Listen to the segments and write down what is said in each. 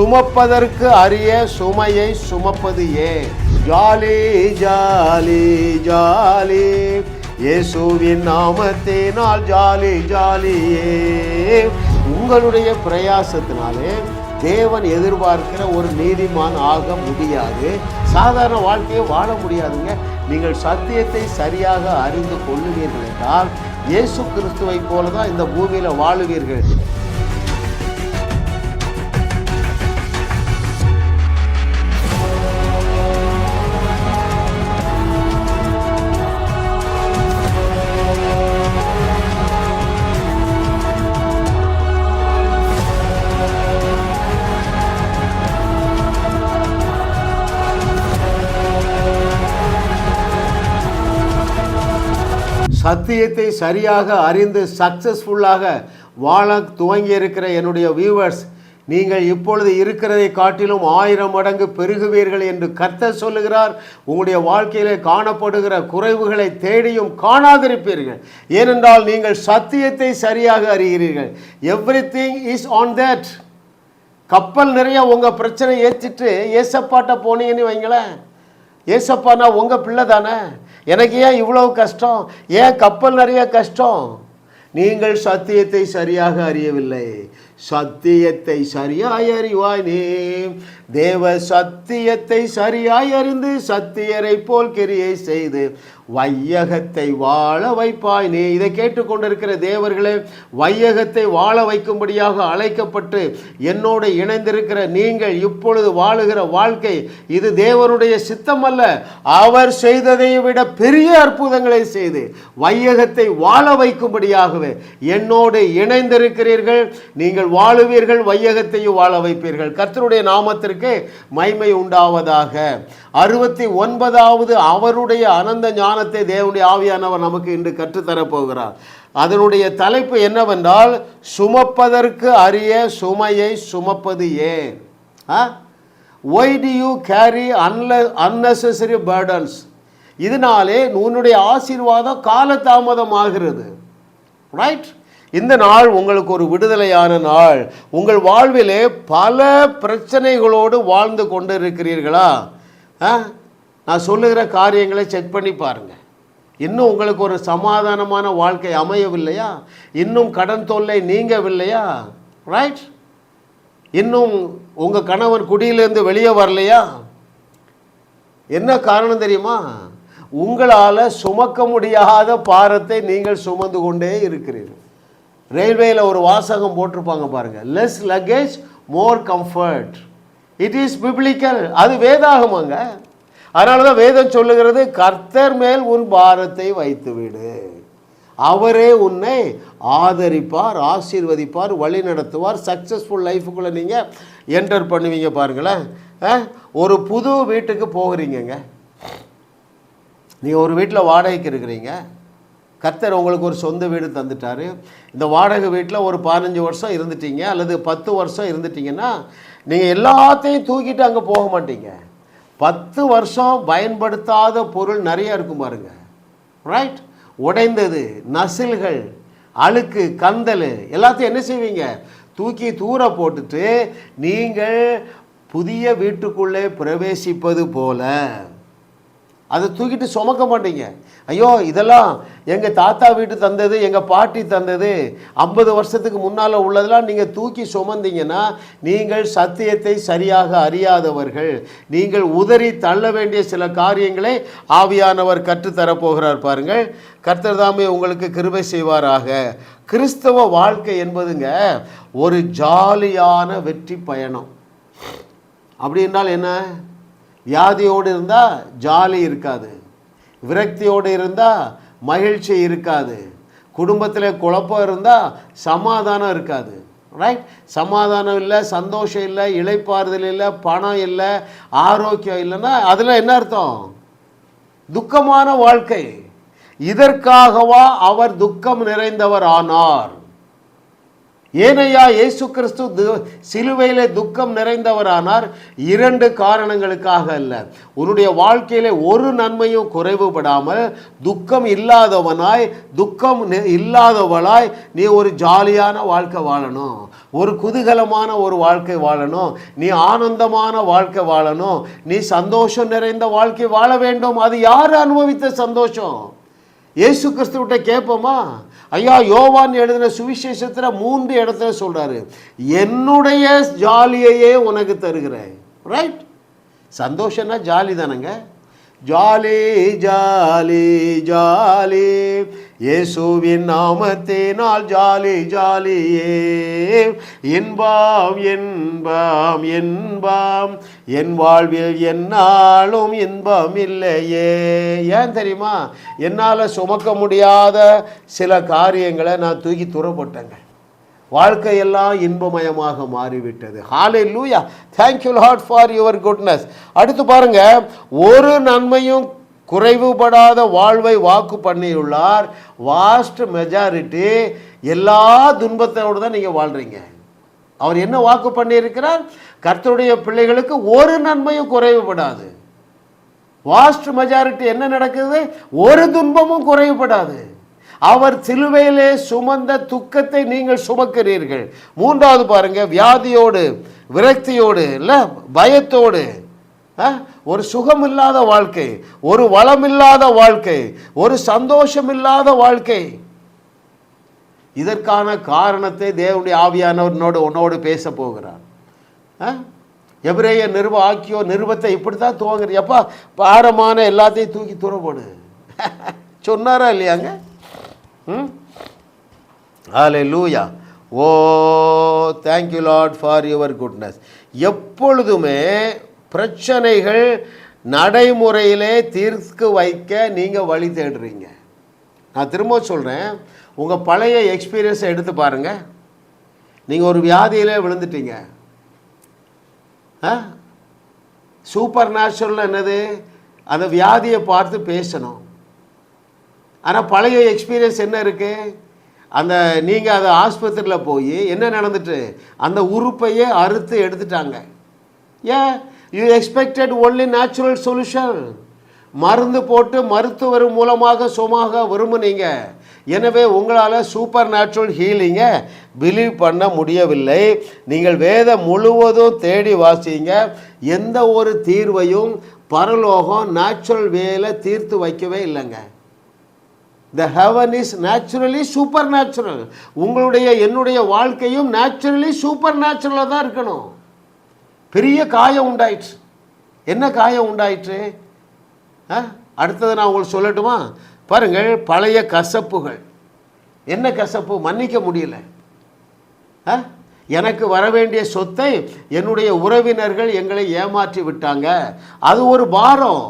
சுமப்பதற்கு அரிய சுமையை சுமப்பது ஏன்? ஜாலி ஜாலி ஜாலி, இயேசுவின் நாமத்தினால் ஜாலி ஜாலியே. உங்களுடைய பிரயாசத்தினாலே தேவன் எதிர்பார்க்கிற ஒரு நீதிமான் ஆக முடியாது. சாதாரண வாழ்க்கையை வாழ முடியாதுங்க. நீங்கள் சத்தியத்தை சரியாக அறிந்து கொள்ளுவீர்கள் என்றால் இயேசு கிறிஸ்துவை போல தான் இந்த பூமியில் வாழுவீர்கள். சத்தியத்தை சரியாக அறிந்து சக்சஸ்ஃபுல்லாக வாழ துவங்கி இருக்கிற என்னுடைய வியூவர்ஸ், நீங்கள் இப்பொழுது இருக்கிறதை காட்டிலும் 1000 மடங்கு பெருகுவீர்கள் என்று கர்த்தர் சொல்லுகிறார். உங்களுடைய வாழ்க்கையிலே காணப்படுகிற குறைவுகளை தேடியும் காணாதிருப்பீர்கள். ஏனென்றால் நீங்கள் சத்தியத்தை சரியாக அறிகிறீர்கள். Everything is on that. கப்பல் நிறைய உங்கள் பிரச்சனை ஏற்றிட்டு ஏசப்பாட்ட போனீங்கன்னு வைங்களேன். ஏசப்பானா உங்கள் பிள்ளை தானே. எனக்கு ஏன் இவ்வளவு கஷ்டம், ஏன் கப்பல் நிறைய கஷ்டம்? நீங்கள் சத்தியத்தை சரியாக அறியவில்லை. சத்தியத்தை சரியாய் அறிவாய் நீ. தேவ சத்தியத்தை சரியாய் அறிந்து சத்தியரை போல் கிரியை செய்து வையகத்தை வாழ வைப்பாய் நீ. இதை கேட்டுக்கொண்டிருக்கிற தேவர்களே, வையகத்தை வாழ வைக்கும்படியாக அழைக்கப்பட்டு என்னோடு இணைந்திருக்கிற நீங்கள் இப்பொழுது வாழுகிற வாழ்க்கை இது தேவனுடைய சித்தம் அல்ல. அவர் செய்ததை விட பெரிய அற்புதங்களை செய்து வையகத்தை வாழ வைக்கும்படியாகவே என்னோடு இணைந்திருக்கிறீர்கள். நீங்கள் வாழுவீர்கள், வையகத்தையும் வாழ வைப்பீர்கள். கர்த்தருடைய நாமத்திற்கு மகிமை உண்டாவதாக. 69வது அவருடைய அனந்த ஞானத்தை தேவனுடைய ஆவியானவர் நமக்கு இன்று கற்றுத்தரப் போகிறார். அதனுடைய தலைப்பு என்னவென்றால், சுமப்பதற்கு அரிய சுமையை சுமப்பது ஏன்? Why do you carry unnecessary burdens? இதனாலே உன்னுடைய ஆசீர்வாதம் காலதாமதம் ஆகிறது. ரைட்? இந்த நாள் உங்களுக்கு ஒரு விடுதலையான நாள். உங்கள் வாழ்விலே பல பிரச்சனைகளோடு வாழ்ந்து கொண்டு இருக்கிறீர்களா? நான் சொல்லுகிற காரியங்களை செக் பண்ணி பாருங்கள். இன்னும் உங்களுக்கு ஒரு சமாதானமான வாழ்க்கை அமையவில்லையா? இன்னும் கடன் தொல்லை நீங்கவில்லையா? ரைட்? இன்னும் உங்கள் கணவன் குடியிலேருந்து வெளியே வரலையா? என்ன காரணம் தெரியுமா? உங்களால் சுமக்க முடியாத பாரத்தை நீங்கள் சுமந்து கொண்டே இருக்கிறீர்கள். ரயில்வேயில் ஒரு வாசகம் போட்டிருப்பாங்க பாருங்கள், less luggage more comfort. It is biblical. அது வேதாகமாங்க. அதனால தான் வேதம் சொல்லுகிறது, கர்த்தர் மேல் உன் பாரத்தை வைத்து விடு, அவரே உன்னை ஆதரிப்பார், ஆசீர்வதிப்பார், வழி நடத்துவார். சக்ஸஸ்ஃபுல் லைஃபுக்குள்ளே நீங்கள் என்டர் பண்ணுவீங்க. பாருங்களேன், ஒரு புது வீட்டுக்கு போகிறீங்கங்க. நீங்கள் ஒரு வீட்டில் வாடகைக்கு இருக்கிறீங்க. கர்த்தர் உங்களுக்கு ஒரு சொந்த வீடு தந்துட்டார். இந்த வாடகை வீட்டில் ஒரு 15 வருஷம் இருந்துட்டீங்க அல்லது 10 வருஷம் இருந்துட்டீங்கன்னா நீங்கள் எல்லாத்தையும் தூக்கிட்டு அங்கே போக மாட்டீங்க. 10 வருஷம் பயன்படுத்தாத பொருள் நிறைய இருக்கும் பாருங்க. ரைட்? உடைந்தது, நசில்கள், அழுக்கு, கந்தல் எல்லாத்தையும் என்ன செய்வீங்க? தூக்கி தூர போட்டுட்டு நீங்கள் புதிய வீட்டுக்குள்ளே பிரவேசிப்பது போல அதை தூக்கிட்டு சுமக்க மாட்டீங்க. ஐயோ, இதெல்லாம் எங்கள் தாத்தா வீட்டு தந்தது, எங்கள் பாட்டி தந்தது, 50 வருஷத்துக்கு முன்னால் உள்ளதெல்லாம் நீங்கள் தூக்கி சுமந்தீங்கன்னா நீங்கள் சத்தியத்தை சரியாக அறியாதவர்கள். நீங்கள் உதறி தள்ள வேண்டிய சில காரியங்களை ஆவியானவர் கற்றுத்தரப்போகிறார். பாருங்கள், கர்த்தர் தாமே உங்களுக்கு கிருபை செய்வாராக. கிறிஸ்தவ வாழ்க்கை என்பதுங்க ஒரு ஜாலியான வெற்றி பயணம். அப்படி என்றால் என்ன? வியாதியோடு இருந்தால் ஜாலி இருக்காது, விரக்தியோடு இருந்தால் மகிழ்ச்சி இருக்காது, குடும்பத்தில் குழப்பம் இருந்தால் சமாதானம் இருக்காது. ரைட்? சமாதானம் இல்லை, சந்தோஷம் இல்லை, இளைப்பாறுதல் இல்லை, பணம் இல்லை, ஆரோக்கியம் இல்லைன்னா அதில் என்ன அர்த்தம்? துக்கமான வாழ்க்கை. இதற்காகவா அவர் துக்கம் நிறைந்தவர் ஆனார்? ஏனையா இயேசு கிறிஸ்து சிலுவையிலே துக்கம் நிறைந்தவரானார்? 2 காரணங்களுக்காக அல்ல. உன்னுடைய வாழ்க்கையிலே ஒரு நன்மையும் குறைவுபடாமல் துக்கம் இல்லாதவனாய், துக்கம் இல்லாதவளாய் நீ ஒரு ஜாலியான வாழ்க்கை வாழணும், ஒரு குதூகலமான ஒரு வாழ்க்கை வாழணும், நீ ஆனந்தமான வாழ்க்கை வாழணும், நீ சந்தோஷம் நிறைந்த வாழ்க்கை வாழ வேண்டும். அது யார் அனுபவித்த சந்தோஷம்? இயேசு கிறிஸ்துவிட்ட கேட்போமா? ஐயா, யோவான் எழுதின சுவிசேஷத்தில் 3 இடத்துல சொல்றாரு, என்னுடைய ஜாலியையே உனக்கு தருகிறேன். ரைட்? சந்தோஷம்னா ஜாலி தானங்க. ஜாலி ஜாலி ஜாலி, இயேசுவின் நாமத்தினால் ஜாலி ஜாலியே, இன்பம் இன்பம் இன்பம், என் வாழ்வில் என்னாலும் இன்பம் இல்லையே. ஏன் தெரியுமா? என்னால் சுமக்க முடியாத சில காரியங்களை நான் தூக்கி துறப்பட்டேங்க. வாழ்க்கையெல்லாம் இன்பமயமாக மாறிவிட்டது. ஹalleluya, thank you Lord for your goodness. அடுத்து பாருங்க, ஒரு நன்மையும் குறைவுபடாத வாழ்வை வாக்கு பண்ணியுள்ளார். வாஸ்ட் மெஜாரிட்டி எல்லா துன்பத்தோடு தான் நீங்கள் வாழ்கிறீங்க. அவர் என்ன வாக்கு பண்ணியிருக்கிறார்? கர்த்தருடைய பிள்ளைகளுக்கு ஒரு நன்மையும் குறைவுபடாது. வாஸ்ட் மெஜாரிட்டி என்ன நடக்குது? ஒரு துன்பமும் குறைவுபடாது. அவர் சிலுவையிலே சுமந்த துக்கத்தை நீங்கள் சுமக்கிறீர்கள். 3வது பாருங்க, வியாதியோடு, விரக்தியோடு, இல்லை பயத்தோடு, ஒரு சுகம் இல்லாத வாழ்க்கை, ஒரு வளம் இல்லாத வாழ்க்கை, ஒரு சந்தோஷம் இல்லாத வாழ்க்கை. இதற்கான காரணத்தை தேவனுடைய ஆவியானவர் உன்னோடு பேச போகிறார். எபிரேய நிருபத்தை இப்படித்தான் துவங்குற. எப்பா, பாரமான எல்லாத்தையும் தூக்கி துறப்போடு சொன்னாரா இல்லையாங்க? Hallelujah. Oh thank you Lord for your goodness. எப்பொழுதுமே பிரச்சனைகள் நடைமுறையிலே தீர்த்து வைக்க நீங்கள் வழி தேடுறீங்க. நான் திரும்ப சொல்கிறேன், உங்கள் பழைய எக்ஸ்பீரியன்ஸை எடுத்து பாருங்கள். நீங்கள் ஒரு வியாதியிலே விழுந்துட்டீங்க. சூப்பர் நேச்சுரல் என்னது? அந்த வியாதியை பார்த்து பேசணும். ஆனால் பழைய எக்ஸ்பீரியன்ஸ் என்ன இருக்குது? அந்த நீங்கள் அதை ஆஸ்பத்திரியில் போய் என்ன நடந்துட்டு அந்த உறுப்பையே அறுத்து எடுத்துட்டாங்க. ஏன்? You expected only natural solution. மருந்து போட்டு மருத்துவர் மூலமாக சுகமாக விரும்புனீங்க. எனவே உங்களால் சூப்பர் நேச்சுரல் ஹீலிங்கை பிலீவ் பண்ண முடியவில்லை. நீங்கள் வேதம் முழுவதும் தேடி வாசிங்க. எந்த ஒரு தீர்வையும் பரலோகம் நேச்சுரல் வேல தீர்த்து வைக்கவே இல்லைங்க. The heaven is naturally supernatural. உங்களுடைய என்னுடைய வாழ்க்கையும் நேச்சுரலி சூப்பர் நேச்சுரலாக தான் இருக்கணும். பெரிய காயம் உண்டாயிற்று. என்ன காயம் உண்டாயிற்று? அடுத்தது நான் உங்களுக்கு சொல்லட்டுமா? பாருங்கள், பழைய கசப்புகள். என்ன கசப்பு? மன்னிக்க முடியல. எனக்கு வர வேண்டிய சொத்தை என்னுடைய உறவினர்கள் எங்களை ஏமாற்றி விட்டாங்க. அது ஒரு பாரம்.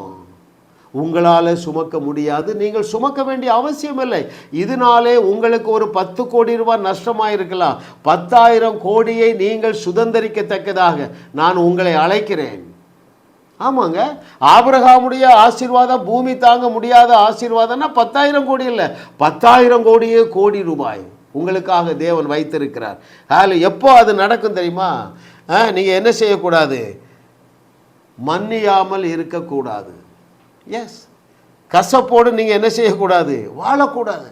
உங்களால் சுமக்க முடியாது. நீங்கள் சுமக்க வேண்டிய அவசியம் இல்லை. இதனாலே உங்களுக்கு ஒரு 10 கோடி ரூபாய் நஷ்டமாக இருக்கலாம். 10,000 கோடியை நீங்கள் சுதந்திரிக்கத்தக்கதாக நான் உங்களை அழைக்கிறேன். ஆமாங்க, ஆபிரகாமுடைய ஆசீர்வாதம் பூமி தாங்க முடியாத ஆசீர்வாதம்னா 10,000 கோடி இல்லை, 10,000 கோடியே கோடி ரூபாய் உங்களுக்காக தேவன் வைத்திருக்கிறார். எப்போ அது நடக்கும் தெரியுமா? நீங்கள் என்ன செய்யக்கூடாது? மன்னியாமல் இருக்கக்கூடாது. எஸ், கசப்போடு நீங்கள் என்ன செய்யக்கூடாது? வாழக்கூடாது.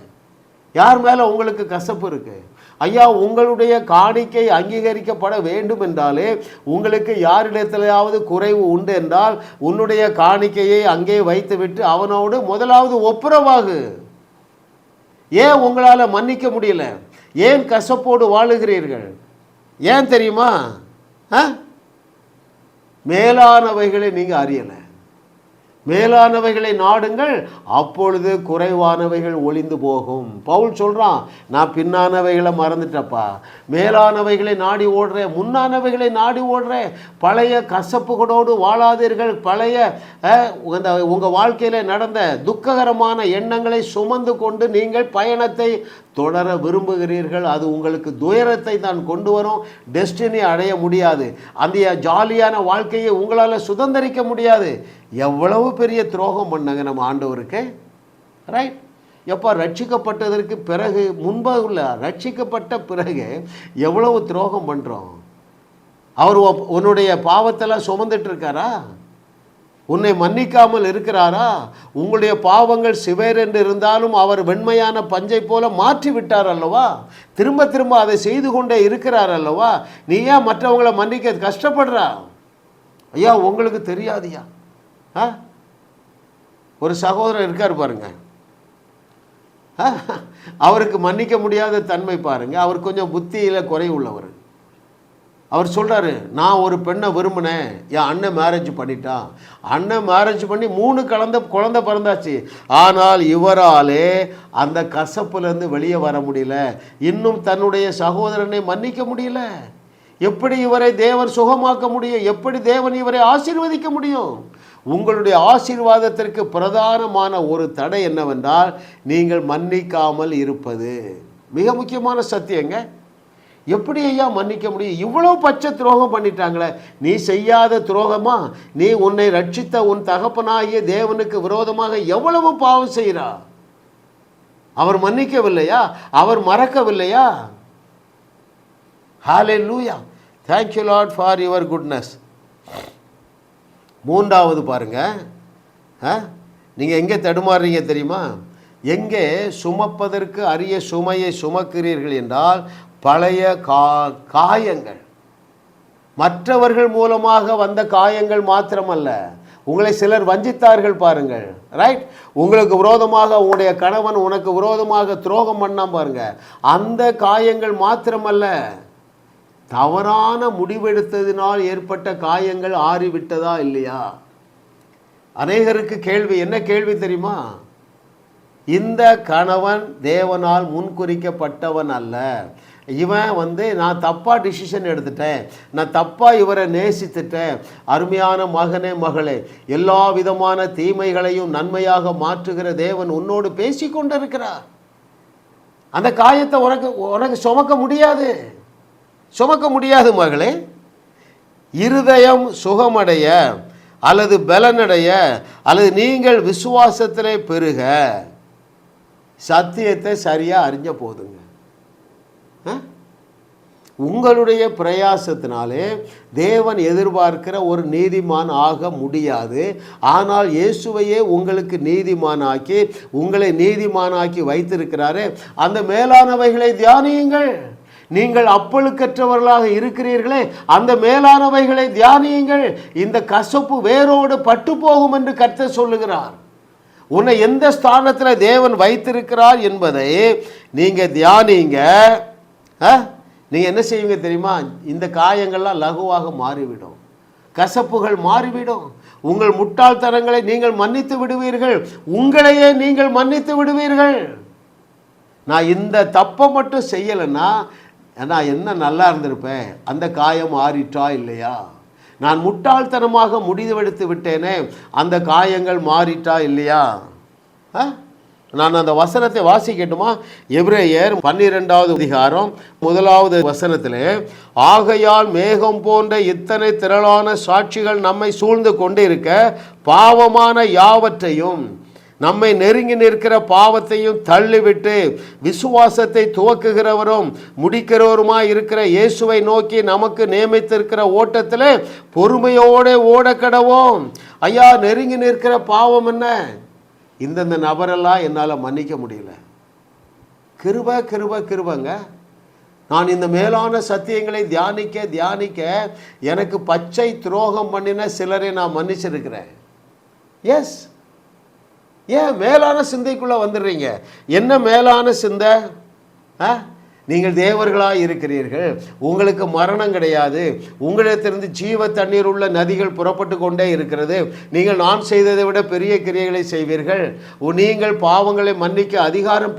யார் மேலே உங்களுக்கு கசப்பு இருக்குது? ஐயா, உங்களுடைய காணிக்கை அங்கீகரிக்கப்பட வேண்டும் என்றாலே, உங்களுக்கு யாரிடத்திலாவது குறைவு உண்டு என்றால் உன்னுடைய காணிக்கையை அங்கே வைத்துவிட்டு அவனோடு முதலாவது ஒப்புரவாகு. ஏன் உங்களால் மன்னிக்க முடியல? ஏன் கசப்போடு வாழுகிறீர்கள்? ஏன் தெரியுமா? மேலானவைகளை நீங்கள் அறியலை. மேலானவைகளை நாடுங்கள், அப்பொழுது குறைவானவைகள் ஒளிந்து போகும். பவுல் சொல்கிறான், நான் பின்னானவைகளை மறந்துட்டப்பா, மேலானவைகளை நாடி ஓடுறேன், முன்னானவைகளை நாடி ஓடுறேன். பழைய கசப்புகளோடு வாழாதீர்கள். பழைய உங்கள் வாழ்க்கையில் நடந்த துக்ககரமான எண்ணங்களை சுமந்து கொண்டு நீங்கள் பயணத்தை தொடர விரும்புகிறீர்கள். அது உங்களுக்கு துயரத்தை தான் கொண்டு வரும். டெஸ்டினி அடைய முடியாது. அந்த ஜாலியான வாழ்க்கையை உங்களால் சுதந்திரிக்க முடியாது. எவ்வளவு பெரிய துரோகம் பண்ணாங்க நம்ம ஆண்டவருக்கு. ரைட்? எப்போ ரட்சிக்கப்பட்டதற்கு பிறகு முன்பாக உள்ள ரட்சிக்கப்பட்ட பிறகு எவ்வளவு துரோகம் பண்ணுறோம். அவர் உன்னுடைய பாவத்தெல்லாம் சுமந்துட்டு இருக்காரா? உன்னை மன்னிக்காமல் இருக்கிறாரா? உங்களுடைய பாவங்கள் சிவேரென்று இருந்தாலும் அவர் வெண்மையான பஞ்சை போல மாற்றி விட்டார் அல்லவா? திரும்ப திரும்ப அதை செய்து கொண்டே இருக்கிறார் அல்லவா? நீ ஏன் மற்றவங்களை மன்னிக்க கஷ்டப்படுறா? ஐயா உங்களுக்கு தெரியாதியா? ஒரு சகோதரர் இருக்கார் பாருங்க, அவருக்கு மன்னிக்க முடியாத தன்மை பாருங்க. அவர் கொஞ்சம் புத்தியில் குறை உள்ளவர். அவர் சொல்கிறாரு, நான் ஒரு பெண்ணை விரும்பினேன், என் அண்ணன் மேரேஜ் பண்ணிட்டான். அண்ணன் மேரேஜ் பண்ணி 3 குழந்தை பிறந்தாச்சு. ஆனால் இவராலே அந்த கசப்புலேருந்து வெளியே வர முடியல. இன்னும் தன்னுடைய சகோதரனை மன்னிக்க முடியல. எப்படி இவரை தேவன் சுகமாக்க முடியும்? எப்படி தேவன் இவரை ஆசீர்வதிக்க முடியும்? உங்களுடைய ஆசீர்வாதத்திற்கு பிரதானமான ஒரு தடை என்னவென்றால் நீங்கள் மன்னிக்காமல் இருப்பது. மிக முக்கியமான சத்தியங்க. எப்படி ஐயா மன்னிக்க முடியும்? இவ்வளோ பச்சை துரோகம் பண்ணிட்டாங்களே. நீ செய்யாத துரோகமா? நீ உன்னை ரட்சித்த உன் தகப்பனாகிய தேவனுக்கு விரோதமாக எவ்வளவு பாவம் செய்கிறா? அவர் மன்னிக்கவில்லையா? அவர் மறக்கவில்லையா? ஹல்லேலூயா. Thank you Lord for your goodness. 3வது பாருங்க, நீங்கள் எங்கே தடுமாறுறீங்க தெரியுமா? எங்கே சுமப்பதற்கு அரிய சுமையை சுமக்கிறீர்கள் என்றால் பழைய காயங்கள், மற்றவர்கள் மூலமாக வந்த காயங்கள் மாத்திரமல்ல. உங்களை சிலர் வஞ்சித்தார்கள் பாருங்கள், ரைட்? உங்களுக்கு விரோதமாக உங்களுடைய கணவன் உனக்கு விரோதமாக துரோகம் பண்ணாம பாருங்க. அந்த காயங்கள் மாத்திரமல்ல, தவறான முடிவெடுத்ததினால் ஏற்பட்ட காயங்கள் ஆறிவிட்டதா இல்லையா? அநேகருக்கு கேள்வி, என்ன கேள்வி தெரியுமா? இந்த கணவன் தேவனால் முன்குறிக்கப்பட்டவன் அல்ல. இவன் நான் தப்பாக டிசிஷன் எடுத்துட்டேன், நான் தப்பாக இவரை நேசித்துட்டேன். அருமையான மகனே மகளே, எல்லா விதமான தீமைகளையும் நன்மையாக மாற்றுகிற தேவன் உன்னோடு பேசி கொண்டிருக்கிறார். அந்த காயத்தை உனக்கு சுமக்க முடியாது மகளே. இருதயம் சுகமடைய அல்லது பலனடைய அல்லது நீங்கள் விசுவாசத்திலே பெருக சத்தியத்தை சரியாக அறிஞ்ச போதுங்க. உங்களுடைய பிரயாசத்தினாலே தேவன் எதிர்பார்க்கிற ஒரு நீதிமான் ஆக முடியாது. ஆனால் இயேசுவையே உங்களுக்கு நீதிமானாக்கி உங்களை நீதிமானாக்கி வைத்திருக்கிறாரே, அந்த மேலானவைகளை தியானியுங்கள். நீங்கள் அப்பழுக்கற்றவர்களாக இருக்கிறீர்களே, அந்த மேலானவைகளை தியானியுங்கள். இந்த கசப்பு வேரோடு பட்டு போகும் என்று கர்த்தர் சொல்லுகிறார். உன்னை எந்த ஸ்தானத்தில் தேவன் வைத்திருக்கிறார் என்பதை நீங்கள் தியானிங்க. நீங்கள் என்ன செய்வீங்க தெரியுமா? இந்த காயங்கள்லாம் லகுவாக மாறிவிடும், கசப்புகள் மாறிவிடும். உங்கள் முட்டாள்தனங்களை நீங்கள் மன்னித்து விடுவீர்கள், உங்களையே நீங்கள் மன்னித்து விடுவீர்கள். நான் இந்த தப்பை மட்டும் செய்யலைன்னா நான் என்ன நல்லா இருந்திருப்பேன், அந்த காயம் ஆறிட்டா இல்லையா? நான் முட்டாள்தனமாக முடிவெடுத்து விட்டேனே, அந்த காயங்கள் மாறிட்டா இல்லையா? நான் அந்த வசனத்தை வாசிக்கட்டுமா? எபிரேயர் 12வது அதிகாரம் 1வது வசனத்திலே, ஆகையால் மேகம் போன்ற இத்தனை திரளான சாட்சிகள் நம்மை சூழ்ந்து கொண்டு இருக்க பாவமான யாவற்றையும் நம்மை நெருங்கி நிற்கிற பாவத்தையும் தள்ளிவிட்டு விசுவாசத்தை துவக்குகிறவரும் முடிக்கிறவருமாய் இருக்கிற இயேசுவை நோக்கி நமக்கு நியமித்திருக்கிற ஓட்டத்தில் பொறுமையோடு ஓடக்கடவோம். ஐயா, நெருங்கி நிற்கிற பாவம் என்ன? இந்தந்த நபரெல்லாம் என்னால் மன்னிக்க முடியல. கிருபங்க. நான் இந்த மேலான சத்தியங்களை தியானிக்க எனக்கு பச்சை துரோகம் பண்ணின சிலரை நான் மன்னிச்சிருக்கிறேன். எஸ். ஏன் மேலான சிந்தைக்குள்ளே வந்துடுறீங்க? என்ன மேலான சிந்தை? நீங்கள் தேவர்களாக இருக்கிறீர்கள், உங்களுக்கு மரணம் கிடையாது, உங்களிடத்திலிருந்து ஜீவ தண்ணீர் உள்ள நதிகள் புறப்பட்டு கொண்டே இருக்கிறது. நீங்கள் நான் செய்ததை விட பெரிய கிரியைகளை செய்வீர்கள், நீங்கள் பாவங்களை மன்னிக்க அதிகாரம்.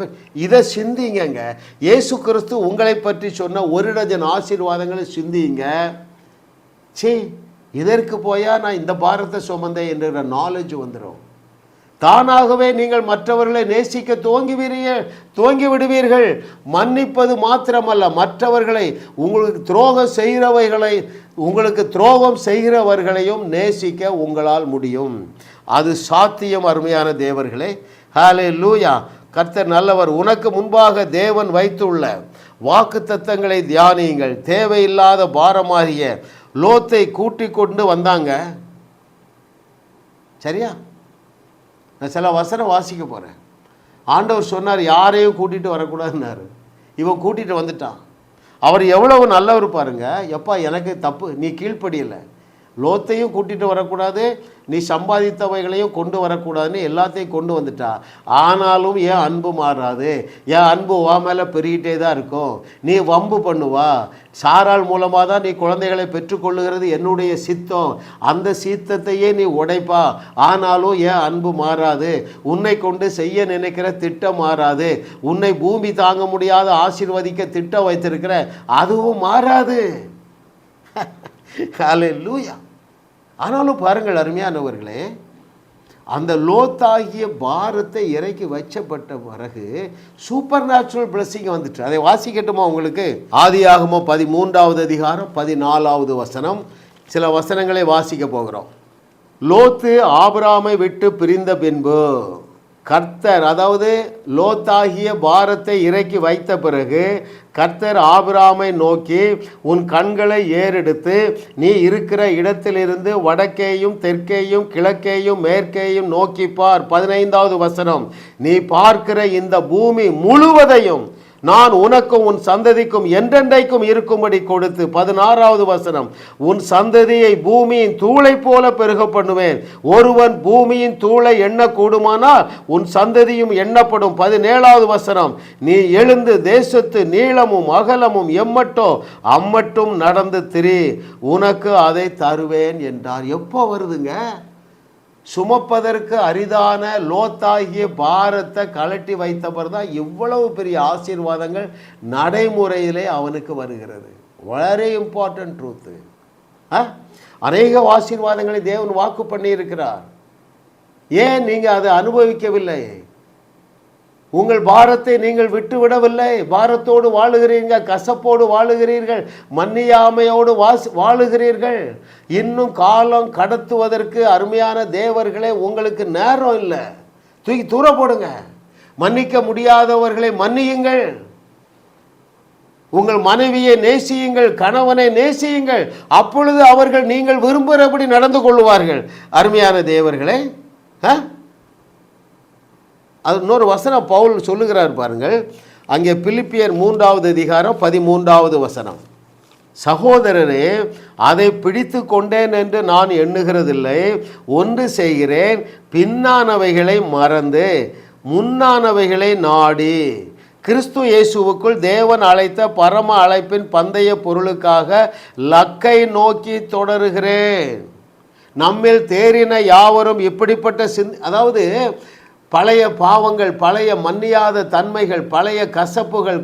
இதை சிந்திங்க. இயேசு கிறிஸ்து உங்களை பற்றி சொன்ன 1 டஜன் ஆசீர்வாதங்களை சிந்திங்க. இதற்கு போயா நான் இந்த பாரத்தை சுமந்தேன் என்ற நாலேஜ் வந்துடும். தானாகவே நீங்கள் மற்றவர்களை நேசிக்க துவங்கி விடுவீர்கள். மன்னிப்பது மாத்திரமல்ல, மற்றவர்களை உங்களுக்கு துரோகம் செய்கிறவர்களையும் நேசிக்க உங்களால் முடியும். அது சாத்தியம். அருமையான தேவர்களே, ஹல்லேலூயா. கர்த்தர் நல்லவர். உனக்கு முன்பாக தேவன் வைத்துள்ள வாக்குத்தத்தங்களை தியானியுங்கள். தேவையில்லாத பாரமாகிய லோத்தை கூட்டிக் கொண்டு வந்தாங்க. சரியா? நான் சில வசனம் வாசிக்க போகிறேன். ஆண்டவர் சொன்னார், யாரையும் கூட்டிகிட்டு வரக்கூடாதுன்னாரு. இவன் கூட்டிகிட்டு வந்துட்டான். அவர் எவ்வளவு நல்லவர் பாருங்க. எப்பா, எனக்கு தப்பு, நீ கீழ்ப்படியலை, லோத்தையும் கூட்டிகிட்டு வரக்கூடாது, நீ சம்பாதித்தவைகளையும் கொண்டு வரக்கூடாதுன்னு எல்லாத்தையும் கொண்டு வந்துட்டா. ஆனாலும் என் அன்பு மாறாது. என் அன்பு வா மேலே பெருகிட்டே தான் இருக்கும். நீ வம்பு பண்ணுவா. சாராள் மூலமாக தான் நீ குழந்தைகளை பெற்றுக்கொள்ளுகிறது என்னுடைய சித்தம். அந்த சித்தத்தையே நீ உடைப்பா. ஆனாலும் என் அன்பு மாறாது. உன்னை கொண்டு செய்ய நினைக்கிற திட்டம் மாறாது. உன்னை பூமி தாங்க முடியாத ஆசீர்வதிக்க திட்டம் வைத்திருக்கிற அதுவும் மாறாது. ஹல்லேலூயா. ஆனாலும் பாருங்கள் அருமையானவர்களே, அந்த லோத்தாகிய பாரத்தை இறக்கி வச்சப்பட்ட பிறகு சூப்பர் நேச்சுரல் பிளஸிங் வந்துட்டு. அதை வாசிக்கட்டுமா உங்களுக்கு? ஆதியாகமம் 13வது அதிகாரம் 14வது வசனம். சில வசனங்களை வாசிக்க போகிறோம். லோத்து ஆபிராமை விட்டு பிரிந்த பின்பு கர்த்தர், அதாவது லோத்தாகிய பாரத்தை இறக்கி வைத்த பிறகு கர்த்தர் ஆபிராமை நோக்கி, உன் கண்களை ஏறெடுத்து நீ இருக்கிற இடத்திலிருந்து வடக்கேயும் தெற்கேயும் கிழக்கேயும் மேற்கேயும் நோக்கிப்பார். 15வது வசனம். நீ பார்க்கிற இந்த பூமி முழுவதையும் நான் உனக்கும் உன் சந்ததிக்கும் என்றென்றைக்கும் இருக்கும்படி கொடுத்து. 16வது வசனம். உன் சந்ததியை பூமியின் தூளை போல பெருக பண்ணுவேன். ஒருவன் பூமியின் தூளை எண்ண கூடுமானால் உன் சந்ததியும் எண்ணப்படும். 17வது வசனம். நீ எழுந்து தேசத்து நீளமும் அகலமும் எம்மட்டோ அம்மட்டும் நடந்து திரி, உனக்கு அதை தருவேன் என்றார். எப்போ வருதுங்க? சுமப்பதற்கு அரிதான லோத்தாகிய பாரத்தை கலட்டி வைத்தவர் தான் இவ்வளவு பெரிய ஆசீர்வாதங்கள் நடைமுறையிலே அவனுக்கு வருகிறது. Very important truth. அநேக ஆசீர்வாதங்களை தேவன் வாக்கு பண்ணி இருக்கிறார். ஏன் நீங்கள் அதை அனுபவிக்கவில்லை? உங்கள் பாரத்தை நீங்கள் விட்டுவிடவில்லை. பாரத்தோடு வாழுகிறீர்கள், கசப்போடு வாழுகிறீர்கள், மன்னியாமையோடு வாழுகிறீர்கள். இன்னும் காலம் கடத்துவதற்கு அருமையான தேவர்களே உங்களுக்கு நேரம் இல்லை. தூக்கி தூர போடுங்க. மன்னிக்க முடியாதவர்களை மன்னியுங்கள். உங்கள் மனைவியை நேசியுங்கள், கணவனை நேசியுங்கள். அப்பொழுது அவர்கள் நீங்கள் விரும்புகிறபடி நடந்து கொள்வார்கள். அருமையான தேவர்களே, அது இன்னொரு வசனம் பவுல் சொல்லுகிறார் பாருங்கள். அங்கே பிலிப்பியர் 3வது அதிகாரம் 13வது வசனம். சகோதரரே, அதை பிடித்து கொண்டேன் என்று நான் எண்ணுகிறதில்லை. ஒன்று செய்கிறேன், பின்னானவைகளை மறந்து முன்னானவைகளை நாடி கிறிஸ்து இயேசுவுக்குள் தேவன் அழைத்த பரம அழைப்பின் பந்தய பொருளுக்காக லக்கை நோக்கி தொடருகிறேன். நம்மில் தேறின யாவரும் இப்படிப்பட்ட அதாவது பழைய பாவங்கள், பழைய மன்னியாத தன்மைகள், பழைய கசப்புகள்,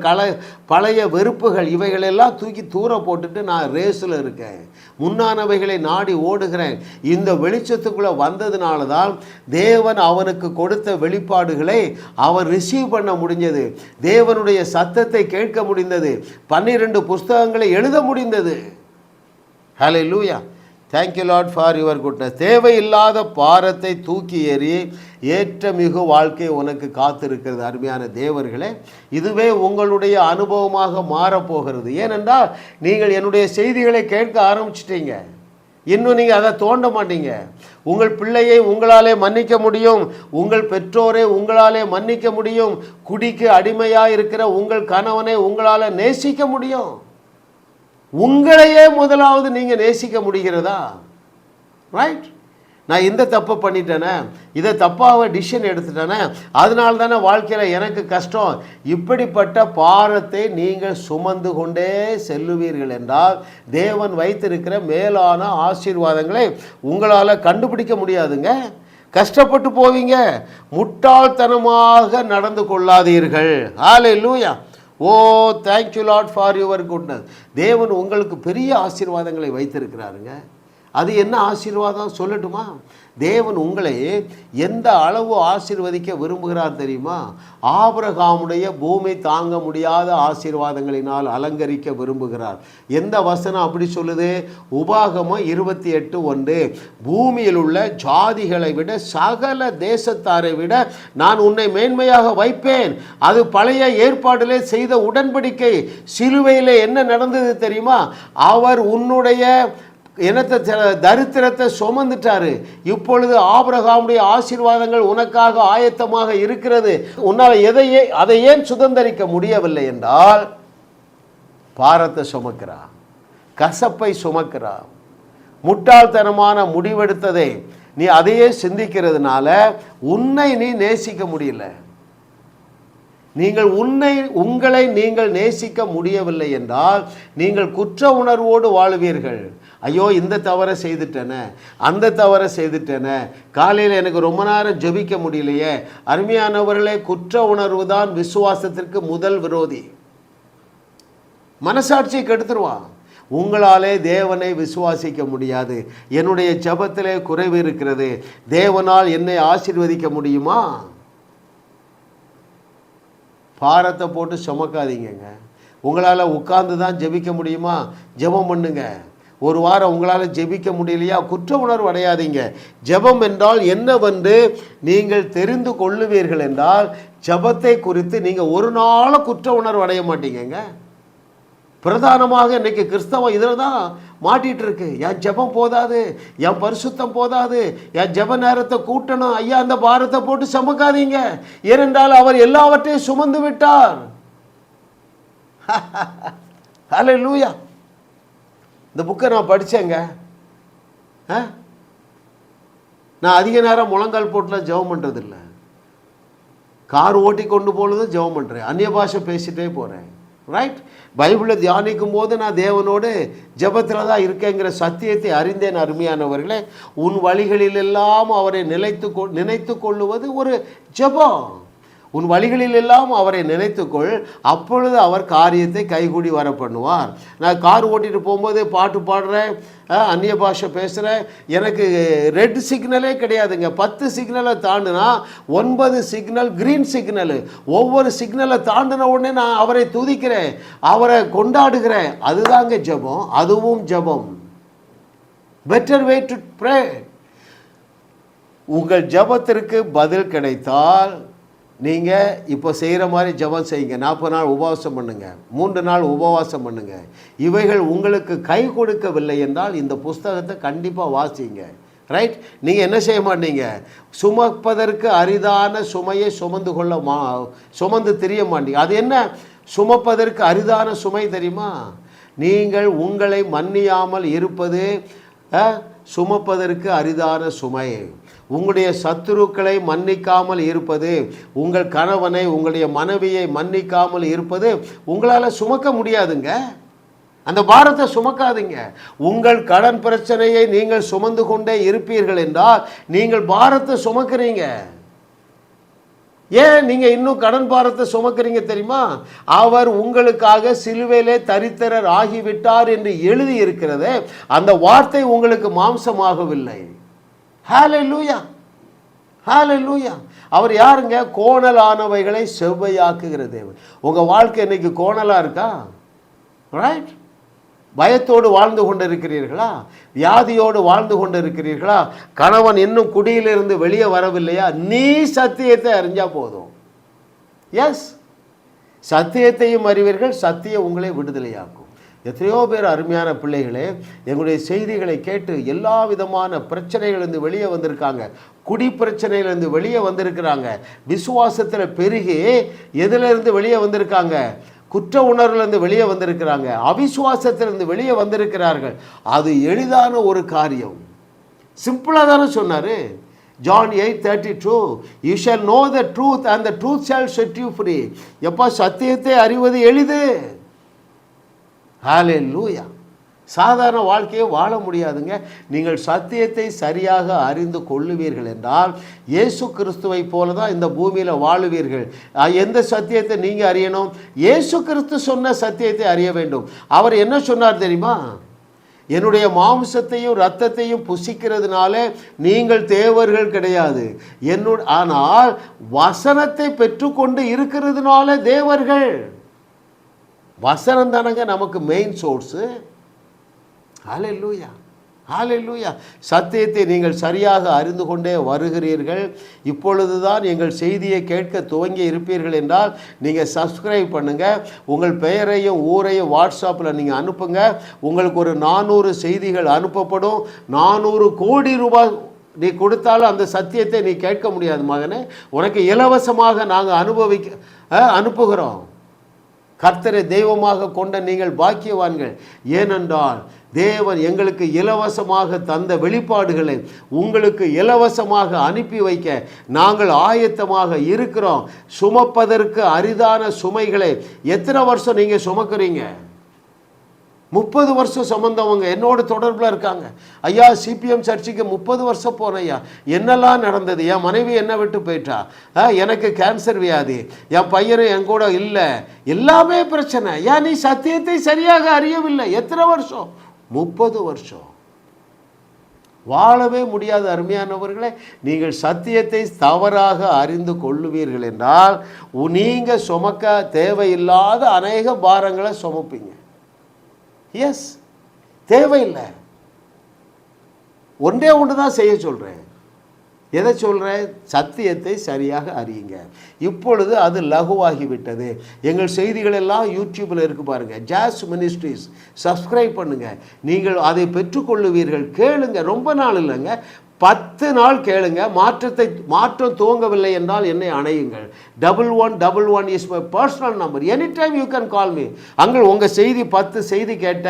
பழைய வெறுப்புகள், இவைகளெல்லாம் தூக்கி தூர போட்டுட்டு நான் ரேஸில் இருக்கேன், முன்னானவைகளை நாடி ஓடுகிறேன். இந்த வெளிச்சத்துக்குள்ளே வந்ததுனால தான் தேவன் அவனுக்கு கொடுத்த வெளிப்பாடுகளை அவன் ரிசீவ் பண்ண முடிஞ்சது. தேவனுடைய சத்தத்தை கேட்க முடிந்தது. 12 புஸ்தகங்களை எழுத முடிந்தது. Hallelujah. Thank you Lord for your goodness. தேவையில்லாத பாரத்தை தூக்கி ஏறி ஏற்ற மிகு வாழ்க்கை உனக்கு காத்திருக்கிறது. அருமையான தேவர்களே, இதுவே உங்களுடைய அனுபவமாக மாறப்போகிறது. ஏனென்றால் நீங்கள் என்னுடைய செய்திகளை கேட்க ஆரம்பிச்சிட்டீங்க. இன்னும் நீங்கள் அதை தோண்ட மாட்டீங்க. உங்கள் பிள்ளையை உங்களாலே மன்னிக்க முடியும். உங்கள் பெற்றோரை உங்களாலே மன்னிக்க முடியும். குடிக்கு அடிமையாக இருக்கிற உங்கள் கணவனை உங்களால் நேசிக்க முடியும். உங்களையே முதலாவது நீங்கள் நேசிக்க முடிகிறதா? ரைட்? நான் இந்த தப்பை பண்ணிட்டேனே, இதை தப்பாக டிசிஷன் எடுத்துட்டேனே, அதனால தானே வாழ்க்கையில் எனக்கு கஷ்டம். இப்படிப்பட்ட பாரத்தை நீங்கள் சுமந்து கொண்டே செல்லுவீர்கள் என்றால் தேவன் வைத்திருக்கிற மேலான ஆசீர்வாதங்களை உங்களால் கண்டுபிடிக்க முடியாதுங்க. கஷ்டப்பட்டு போவீங்க. முட்டாள்தனமாக நடந்து கொள்ளாதீர்கள். Hallelujah. Oh, thank you Lord for your goodness. தேவன் உங்களுக்கு பெரிய ஆசீர்வாதங்களை வைத்திருக்கிறாருங்க. அது என்ன ஆசீர்வாதம் சொல்லட்டுமா? தேவன் உங்களை எந்த அளவு ஆசீர்வதிக்க விரும்புகிறார் தெரியுமா? ஆபிரகாமுடைய பூமி தாங்க முடியாத ஆசீர்வாதங்களினால் அலங்கரிக்க விரும்புகிறார். எந்த வசனம் அப்படி சொல்லுது? உபாகமம் 28:1, பூமியில் உள்ள ஜாதிகளை விட சகல தேசத்தாரை விட நான் உன்னை மேன்மையாக வைப்பேன். அது பழைய ஏற்பாட்டிலே செய்த உடன்படிக்கை. சிலுவையில் என்ன நடந்தது தெரியுமா? அவர் உன்னுடைய தரித்திரத்தை சுமந்துட்டாரு. இப்பொழுது ஆபிரகாமுடைய ஆசீர்வாதங்கள் உனக்காக ஆயத்தமாக இருக்கிறது. உன்னால் அதை ஏன் சுதந்தரிக்க முடியவில்லை என்றால், பாரத்தை சுமக்கிறா, கசப்பை சுமக்கிறா, முட்டாள்தனமான முடிவெடுத்ததை நீ அதையே சிந்திக்கிறதுனால உன்னை நீ நேசிக்க முடியல. உங்களை நீங்கள் நேசிக்க முடியவில்லை என்றால் நீங்கள் குற்ற உணர்வோடு வாழுவீர்கள். ஐயோ, இந்த தவறை செய்துட்டேனே, அந்த தவறை செய்துட்டேனே, காலையில் எனக்கு ரொம்ப நேரம் ஜெபிக்க முடியலையே. அருமையானவர்களே, குற்ற உணர்வு தான் விசுவாசத்திற்கு முதல் விரோதி. மனசாட்சியை கெடுத்துருவான். உங்களாலே தேவனை விசுவாசிக்க முடியாது. என்னுடைய ஜெபத்திலே குறைவு இருக்கிறது, தேவனால் என்னை ஆசீர்வதிக்க முடியுமா? பாரத்தை போட்டு சுமக்காதீங்க. உங்களால் உட்கார்ந்து தான் ஜெபிக்க முடியுமா? ஜெபம் பண்ணுங்க. ஒரு வாரம் உங்களால் ஜெபிக்க முடியலையா? குற்ற உணர்வு அடையாதீங்க. ஜெபம் என்றால் என்னவென்று நீங்கள் தெரிந்து கொள்ளுவீர்கள் என்றால் ஜெபத்தை குறித்து நீங்கள் ஒரு நாள் குற்ற உணர்வு அடைய மாட்டீங்க. பிரதானமாக இன்றைக்கி கிறிஸ்தவம் இதில் தான் மாட்டிகிட்டு இருக்கு. என் ஜெபம் போதாது, என் பரிசுத்தம் போதாது, என் ஜெப நேரத்தை கூட்டணும். ஐயா, அந்த பாரத்தை போட்டு சுமக்காதீங்க. ஏனென்றால் அவர் எல்லாவற்றையும் சுமந்து விட்டார். ஹல்லேலூயா. இந்த புக்கை நான் படித்தேங்க. நான் அதிக நேரம் முழங்கால் போட்டுலாம் ஜெபம் பண்ணுறதில்லை. கார் ஓட்டி கொண்டு போனதும் ஜெபம் பண்ணுறேன், அந்நிய பாஷை பேசிகிட்டே போகிறேன். ரைட்? பைபிளை தியானிக்கும் போது நான் தேவனோடு ஜெபத்தில் தான் இருக்கேங்கிற சத்தியத்தை அறிந்தேன். அருமையானவர்களே, உன் வழிகளிலெல்லாம் அவரை நினைத்து கொள்ளுவது ஒரு ஜெபம். உன் வழிகளில் எல்லாம் அவரை நினைத்துக்கொள், அப்பொழுது அவர் காரியத்தை கைகூடி வர பண்ணுவார். நான் கார் ஓட்டிகிட்டு போகும்போது பாட்டு பாடுறேன், அந்நிய பாஷை பேசுகிறேன். எனக்கு ரெட் சிக்னலே கிடையாதுங்க. 10 சிக்னலை தாண்டினா 9 சிக்னல் க்ரீன் சிக்னலு. ஒவ்வொரு சிக்னலை தாண்டின உடனே நான் அவரை துதிக்கிறேன், அவரை கொண்டாடுகிறேன். அதுதாங்க ஜெபம். அதுவும் ஜெபம். Better way to pray. உங்கள் ஜெபத்திற்கு பதில் கிடைத்தால் நீங்கள் இப்போ செய்கிற மாதிரி ஜெபம் செய்யுங்க. 40 நாள் உபவாசம் பண்ணுங்கள், 3 நாள் உபவாசம் பண்ணுங்கள். இவைகள் உங்களுக்கு கை கொடுக்கவில்லை என்றால் இந்த புஸ்தகத்தை கண்டிப்பாக வாசிங்க. ரைட்? நீங்கள் என்ன செய்ய மாட்டீங்க? சுமப்பதற்கு அரிதான சுமையை சுமந்து தெரிய மாட்டீங்க. அது என்ன சுமப்பதற்கு அரிதான சுமை தெரியுமா? நீங்கள் உங்களை மன்னியாமல் இருப்பது சுமப்பதற்கு அரிதான சுமை. உங்களுடைய சத்துருக்களை மன்னிக்காமல் இருப்பது, உங்கள் கணவனை உங்களுடைய மனைவியை மன்னிக்காமல் இருப்பது உங்களால் சுமக்க முடியாதுங்க. அந்த பாரத்தை சுமக்காதீங்க. உங்கள் கடன் பிரச்சனையை நீங்கள் சுமந்து கொண்டே இருப்பீர்கள் என்றால் நீங்கள் பாரத்தை சுமக்கிறீங்க. ஏன் நீங்கள் இன்னும் கடன் பாரத்தை சுமக்கிறீங்க தெரியுமா? அவர் உங்களுக்காக சிலுவையிலே தரித்திரர் ஆகிவிட்டார் என்று எழுதி இருக்கிறது. அந்த வார்த்தை உங்களுக்கு மாம்சமாகவில்லை. ஹல்லேலூயா, ஹல்லேலூயா. அவர் யாருங்க? கோணலானவைகளை செவ்வையாக்குகிற தேவன். உங்கள் வாழ்க்கை இன்னைக்கு கோணலாக இருக்கா? ரைட்? பயத்தோடு வாழ்ந்து கொண்டு இருக்கிறீர்களா? வியாதியோடு வாழ்ந்து கொண்டு இருக்கிறீர்களா? கணவன் இன்னும் குடியிலிருந்து வெளியே வரவில்லையா? நீ சத்தியத்தை அறிஞ்சா போதும். எஸ், சத்தியத்தையும் அறிவீர்கள், சத்தியம் உங்களை விடுதலையாக்கும். எத்தனையோ பேர் அருமையான பிள்ளைகளே எங்களுடைய செய்திகளை கேட்டு எல்லா விதமான பிரச்சனைகளிலிருந்து வெளியே வந்திருக்காங்க. குடி பிரச்சனையிலிருந்து வெளியே வந்திருக்கிறாங்க. விசுவாசத்தில் பெருகி எதிலிருந்து வெளியே வந்திருக்காங்க? குற்ற உணர்வுலேருந்து வெளியே வந்திருக்கிறாங்க. அவிசுவாசத்திலிருந்து வெளியே வந்திருக்கிறார்கள். அது எளிதான ஒரு காரியம். சிம்பிளாக தானே சொன்னார். John 8:32, you shall know the truth and the truth shall set you free. எப்போ சத்தியத்தை அறிவது எளிது. ஹல்லேலூயா. சாதாரண வாழ்க்கையை வாழ முடியாதுங்க. நீங்கள் சத்தியத்தை சரியாக அறிந்து கொள்ளுவீர்கள் என்றால் இயேசு கிறிஸ்துவை போல தான் இந்த பூமியில் வாழுவீர்கள். எந்த சத்தியத்தை நீங்கள் அறியணும்? இயேசு கிறிஸ்து சொன்ன சத்தியத்தை அறிய வேண்டும். அவர் என்ன சொன்னார் தெரியுமா? என்னுடைய மாம்சத்தையும் இரத்தத்தையும் புசிக்கிறதுனால நீங்கள் தேவர்கள் கிடையாது. ஆனால் வசனத்தை பெற்றுக்கொண்டு இருக்கிறதுனால தேவர்கள். வசனம் தானங்க நமக்கு மெயின் சோர்ஸு. ஹல்லேலூயா, ஹல்லேலூயா. சத்தியத்தை நீங்கள் சரியாக அறிந்து கொண்டே வருகிறீர்கள். இப்பொழுது தான் எங்கள் செய்தியை கேட்க துவங்கி இருப்பீர்கள் என்றால் நீங்கள் சப்ஸ்கிரைப் பண்ணுங்கள். உங்கள் பெயரையும் ஊரையும் வாட்ஸ்அப்பில் நீங்கள் அனுப்புங்க. உங்களுக்கு ஒரு 400 செய்திகள் அனுப்பப்படும். 400 கோடி ரூபாய் நீ கொடுத்தாலும் அந்த சத்தியத்தை நீ கேட்க முடியாது மகனே. உனக்கு இலவசமாக நாங்கள் அனுப்புகிறோம். கர்த்தரை தெய்வமாக கொண்ட நீங்கள் பாக்கியவான்கள். ஏனென்றால் தேவன் எங்களுக்கு இலவசமாக தந்த வெளிப்பாடுகளை உங்களுக்கு இலவசமாக அனுப்பி வைக்க நாங்கள் ஆயத்தமாக இருக்கிறோம். சுமப்பதற்கு அரிதான சுமைகளை எத்தனை வருஷம் நீங்கள் சுமக்கிறீங்க? 30 வருஷம் சுமந்தவங்க என்னோட தொடர்பில் இருக்காங்க. ஐயா, சிபிஎம் சர்ச்சுக்கு 30 வருஷம் போன ஐயா, என்னெல்லாம் நடந்தது? என் மனைவி என்னை விட்டு போயிட்டா, எனக்கு கேன்சர் வியாதி, என் பையனும் என் கூட இல்லை, எல்லாமே பிரச்சனை. ஏன் நீ சத்தியத்தை சரியாக அறியவில்லை? எத்தனை வருஷம்? 30 வருஷம். வாழவே முடியாது. அருமையானவர்களே, நீங்கள் சத்தியத்தை தவறாக அறிந்து கொள்ளுவீர்கள் என்றால் நீங்கள் சுமக்க தேவையில்லாத அநேக பாரங்களை சுமப்பீங்க. எஸ், தேவையில்லை. ஒன்றே ஒன்று தான் செய்ய சொல்கிறேன். எதை சொல்கிறேன்? சத்தியத்தை சரியாக அறியுங்க. இப்பொழுது அது லகுவாகிவிட்டது. எங்கள் செய்திகள் எல்லாம் யூடியூப்பில் இருக்குது பாருங்கள், ஜாஸ் மினிஸ்ட்ரிஸ். சப்ஸ்கிரைப் பண்ணுங்கள். நீங்கள் அதை பெற்றுக்கொள்ளுவீர்கள். கேளுங்க, ரொம்ப நாள் இல்லைங்க, 10 நாள் கேளுங்க. மாற்றம் துவங்கவில்லை என்றால் என்னை அணையுங்கள். 1111 is my personal number. Any time you can call me. அங்கே உங்கள் செய்தி 10 செய்தி கேட்ட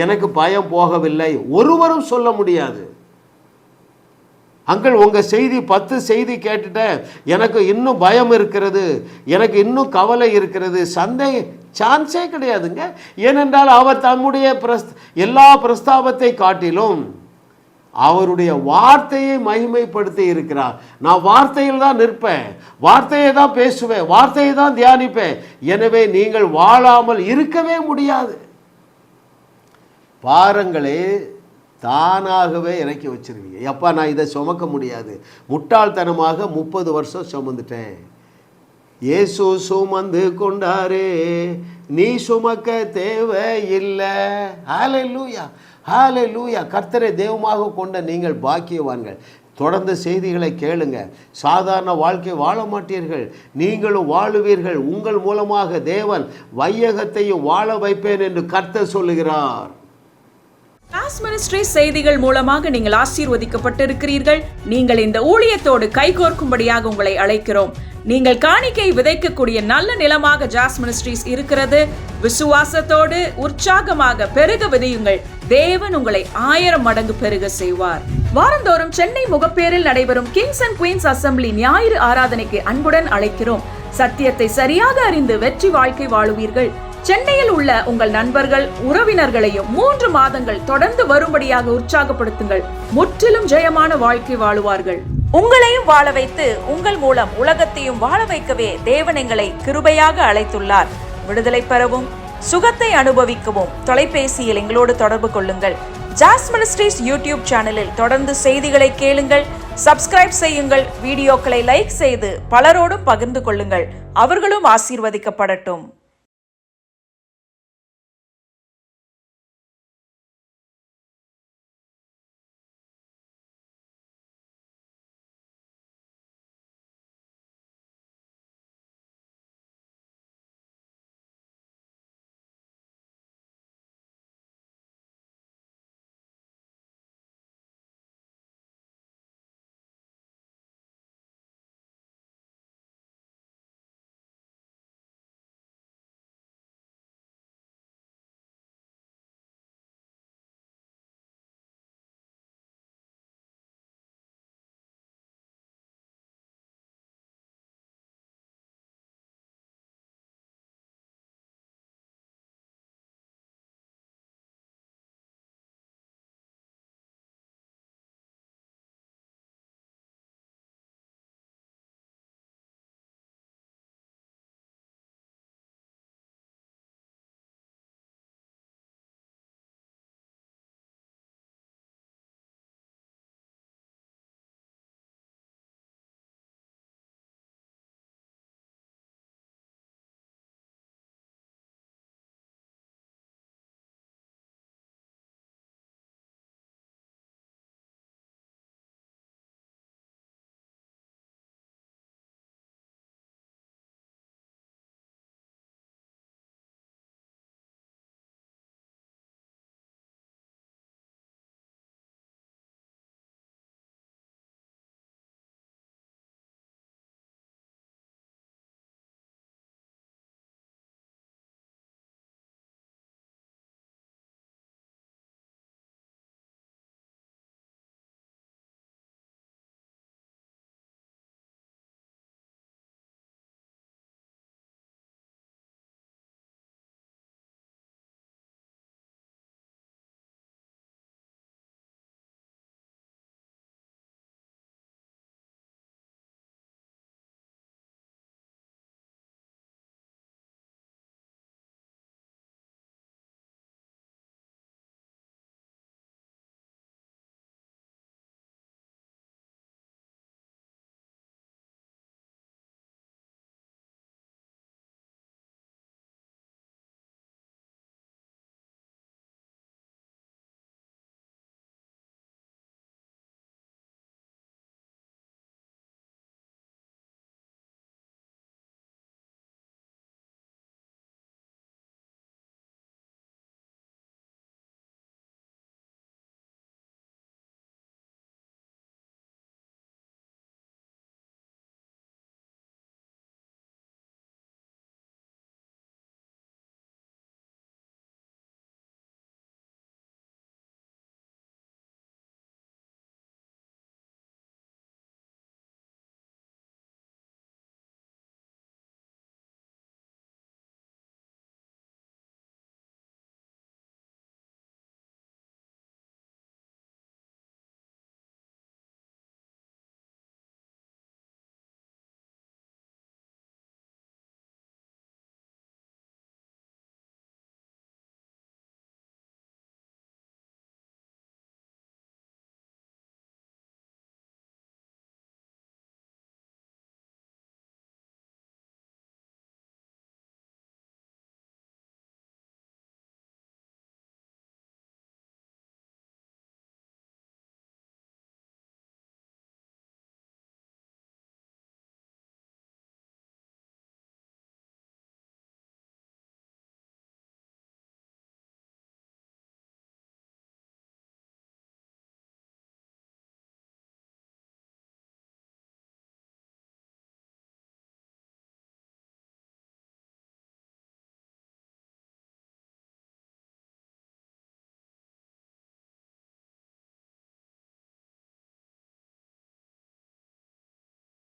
எனக்கு பயம் போகவில்லை ஒருவரும் சொல்ல முடியாது. அங்கிள், உங்கள் செய்தி 10 செய்தி கேட்டுட்டேன், எனக்கு இன்னும் பயம் இருக்கிறது, எனக்கு இன்னும் கவலை இருக்கிறது, சான்ஸே கிடையாதுங்க. ஏனென்றால் அவர் தம்முடைய எல்லா பிரஸ்தாபத்தை காட்டிலும் அவருடைய வார்த்தையை மகிமைப்படுத்தி இருக்கிறார். நான் வார்த்தையில் தான் நிற்பேன், வார்த்தையை தான் பேசுவேன், வார்த்தையை தான் தியானிப்பேன். எனவே நீங்கள் வாழாமல் இருக்கவே முடியாது. பாருங்களே, தானாகவே இறக்கி வச்சிருவீங்க. எப்பா, நான் இதை சுமக்க முடியாது, முட்டாள்தனமாக 30 வருஷம் சுமந்துட்டேன். இயேசு சுமந்து கொண்டாரே, நீ சுமக்க தேவையில்லை. ஹல்லேலூயா, ஹல்லேலூயா. கர்த்தரை தெய்வமாக கொண்ட நீங்கள் பாக்கியவான்கள். தொடர்ந்து செய்திகளை கேளுங்க. சாதாரண வாழ்க்கை வாழ மாட்டீர்கள், நீங்களும் வாழுவீர்கள். உங்கள் மூலமாக தேவன் வையகத்தையும் வாழ வைப்பேன் என்று கர்த்தர் சொல்லுகிறார். ஜாஸ் மினிஸ்ட்ரி செய்திகள் மூலமாக நீங்கள் ஆசீர்வதிக்கப்பட்டிருக்கிறீர்கள். நீங்கள் இந்த ஊழியத்தோடு கைகோர்க்கும்படியாக உங்களை அழைக்கிறோம். நீங்கள் காணிக்கை விதைக்கக்கூடிய நல்ல நிலமாக ஜாஸ் மினிஸ்ட்ரிஸ் இருக்கிறது. விசுவாசத்தோடு உற்சாகமாக பெருக விதையுங்கள். தேவன் உங்களை 1000 மடங்கு பெருக செய்வார். வாரந்தோறும் சென்னை முகப்பேரில் நடைபெறும் கிங்ஸ் அண்ட் குயின்ஸ் அசம்பிளி ஞாயிறு ஆராதனைக்கு அன்புடன் அழைக்கிறோம். சத்தியத்தை சரியாக அறிந்து வெற்றி வாழ்க்கை வாழுவீர்கள். சென்னையில் உள்ள உங்கள் நண்பர்கள் உறவினர்களையும் 3 மாதங்கள் தொடர்ந்து வரும்படியாக உற்சாகப்படுத்துங்கள். முற்றிலும் ஜெயமான வாழ்க்கை வாழுவார்கள். உங்களையும் வாழ வைத்து உங்கள் மூலம் உலகத்தையும் வாழ வைக்கவே தேவன் எங்களை கிருபையாக அழைத்துள்ளார். விடுதலை பெறவும் சுகத்தை அனுபவிக்கவும் தொலைபேசியில் எங்களோடு தொடர்பு கொள்ளுங்கள். ஜாஸ் மினிஸ்ட்ரிஸ் யூடியூப் சேனலில் தொடர்ந்து செய்திகளை கேளுங்கள். சப்ஸ்கிரைப் செய்யுங்கள். வீடியோக்களை லைக் செய்து பலரோடும் பகிர்ந்து கொள்ளுங்கள். அவர்களும் ஆசீர்வதிக்கப்படட்டும்.